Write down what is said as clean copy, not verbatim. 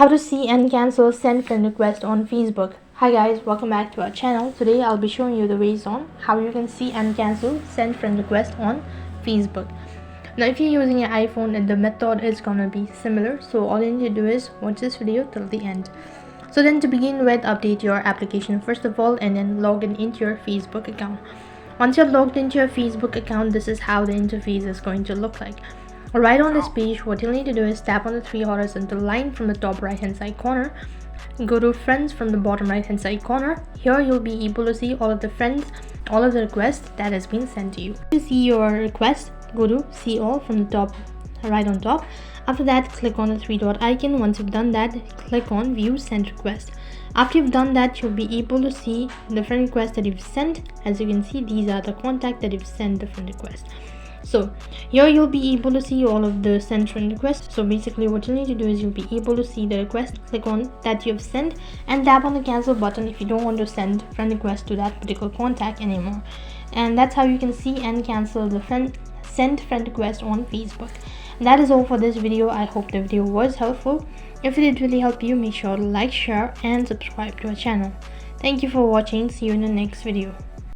How to see and cancel send friend request on Facebook. Hi guys, welcome back to our channel. Today I'll be showing you the ways on how you can see and cancel send friend request on Facebook. Now if you're using an iPhone, the method is gonna be similar, so all you need to do is watch this video till the end. So then to begin with, update your application first of all and then log in into your Facebook account. Once you're logged into your Facebook account, this is how the interface is going to look like. Right on this page, what you'll need to do is tap on the three horizontal line from the top right hand side corner. Go to friends from the bottom right hand side corner. Here you'll be able to see all of the friends, all of the requests that has been sent to you. To see your request, go to see all from the top right on top. After that, click on the three dot icon. Once you've done that, click on view sent request. After you've done that, you'll be able to see the friend request that you've sent. As you can see, these are the contact that you've sent the friend request. So here you'll be able to see all of the sent friend requests. So basically what you need to do is you'll be able to see the request, click on that you've sent and tap on the cancel button if you don't want to send friend request to that particular contact anymore. And that's how you can see and cancel the send friend request on Facebook. And that is all for this video. I hope the video was helpful. If it did really help you, make sure to like, share and subscribe to our channel. Thank you for watching. See you in the next video.